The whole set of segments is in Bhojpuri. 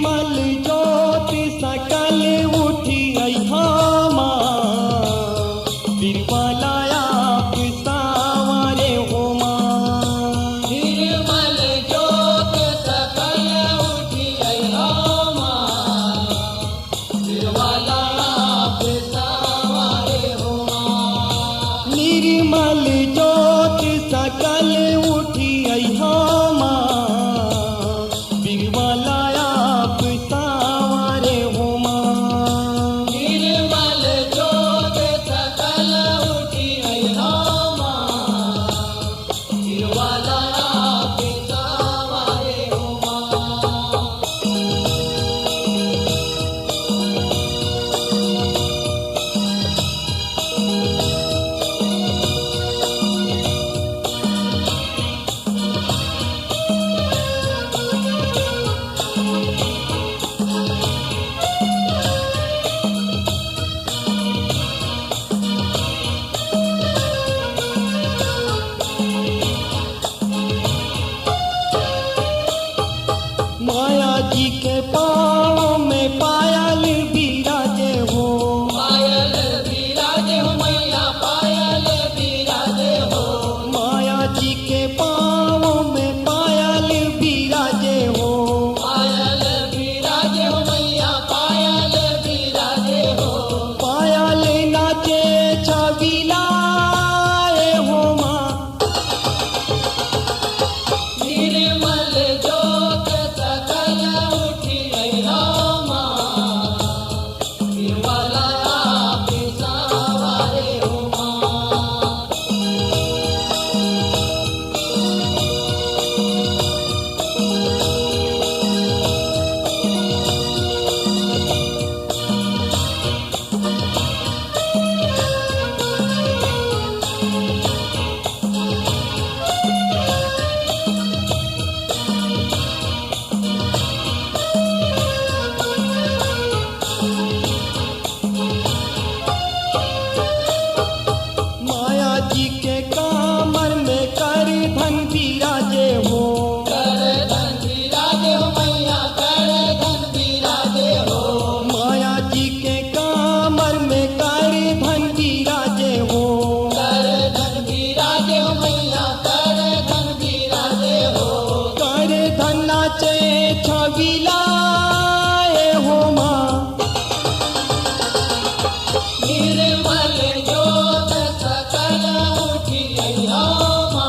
निर्मल ज्योति सकल उठी अहामा बिरबलाया पिसावरे होमा निर्मल ज्योति सकल उठी अहामा बिरबलाया पिसावरे होमा निर्मल ज्योति सकल उठी अहामा बिरबलाया पिसावरे होमा निर्मल ज्योति सकल उठी अहामा बिरबलाया पिसावरे होमा माया जी के पाँव में पायल बिराजे हो पायल बिराजे हो मैया पायल बिराजे हो माया जी के पाँव में पायल बिराजे हो पायल बिराजे हो मैया पायल बिराजे हो पायल नाचे छबिलाए हो माँ निर्मल ज्योति सकल उठी अहामा बिरबलाया पिसावरे होमा माया जी के कामर में कर धन बिराजे हो कर धन बिराजे हो मैया कर धन बिराजे हो माया जी के कामर में कर धन बिराजे हो कर धन बिराजे हो मैया कर धन बिराजे हो कर धन नाचे छबिलाए हो माँ निर्मल ज्योति सकल उठी अहामा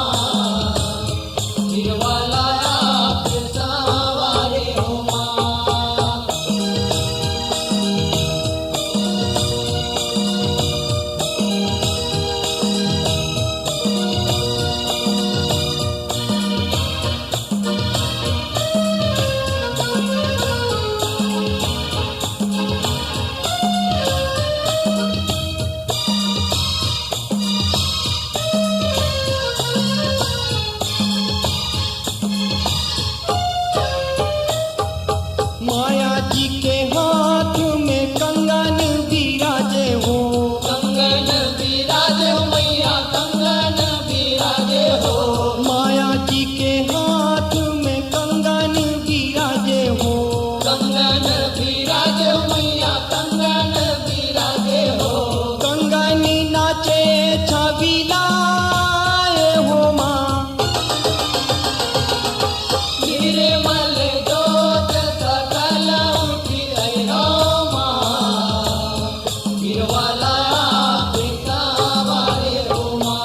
बिरबलाया पिसावरे होमा माया जी के हाथ में कंगन बिराजे हो कंगन बिराजे हो मैया कंगन बिराजे हो माया जी के हाथ में कंगन बिराजे हो कंगन बिराजे हो मैया कंगन बिराजे हो कंगन नाचे छबिलाए हो माँ निर्मल ज्योति सकल उठी अहामा बिरबलाया पिसावरे होमा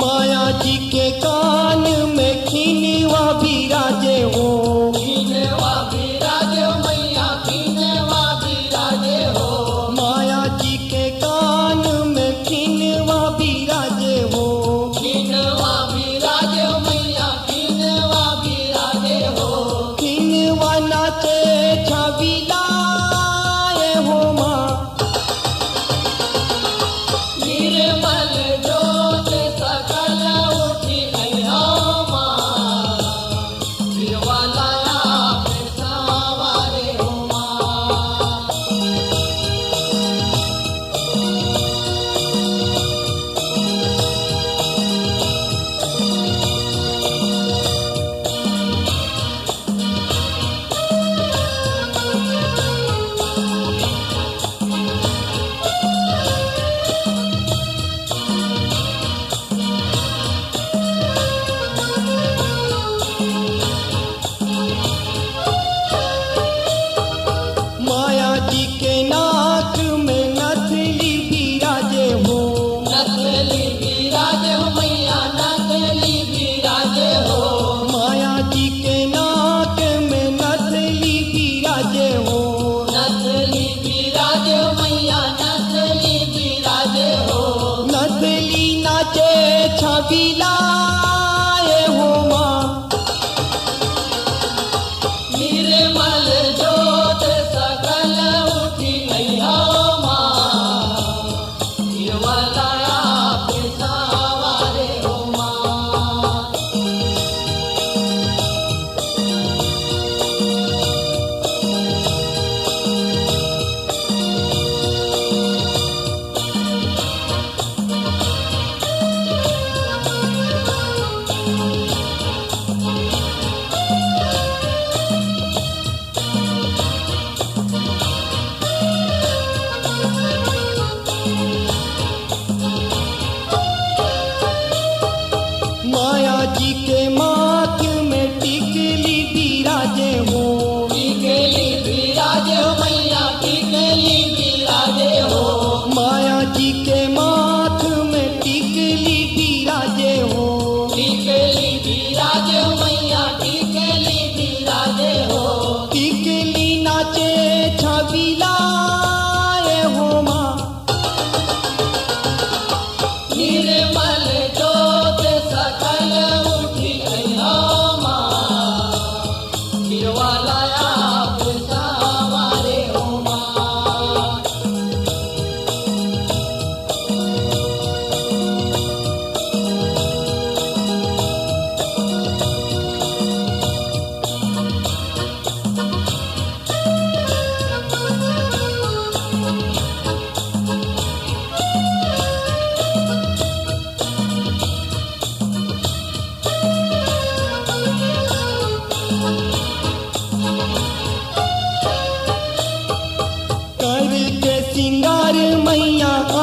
माया जी के कान में खिनवा बिराजे हो खिनवा बिराजे हो मैया खिनवा बिराजे हो माया जी के कान में खिनवा बिराजे हो खिनवा बिराजे हो मैया खिनवा बिराजे हो खिनवा नाचे छबिला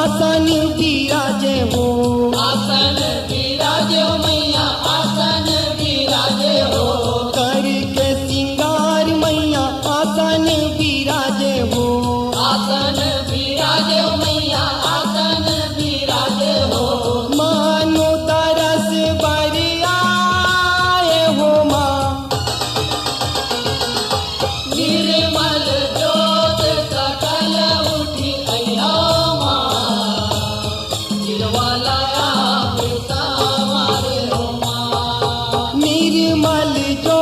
आसन बिराजे हो आसन बिराजे हो मैया आसन बिराजे हो करके सिंगार मैया आसन बिराजे हो आसन बिराजे हो मैया आसन बिराजे हो मानो तरस बरियाए हो माँ निर्मल ज्योत सकल उठी अयो माँ गिरवालाया पिता मारे हो माँ निर्मल जो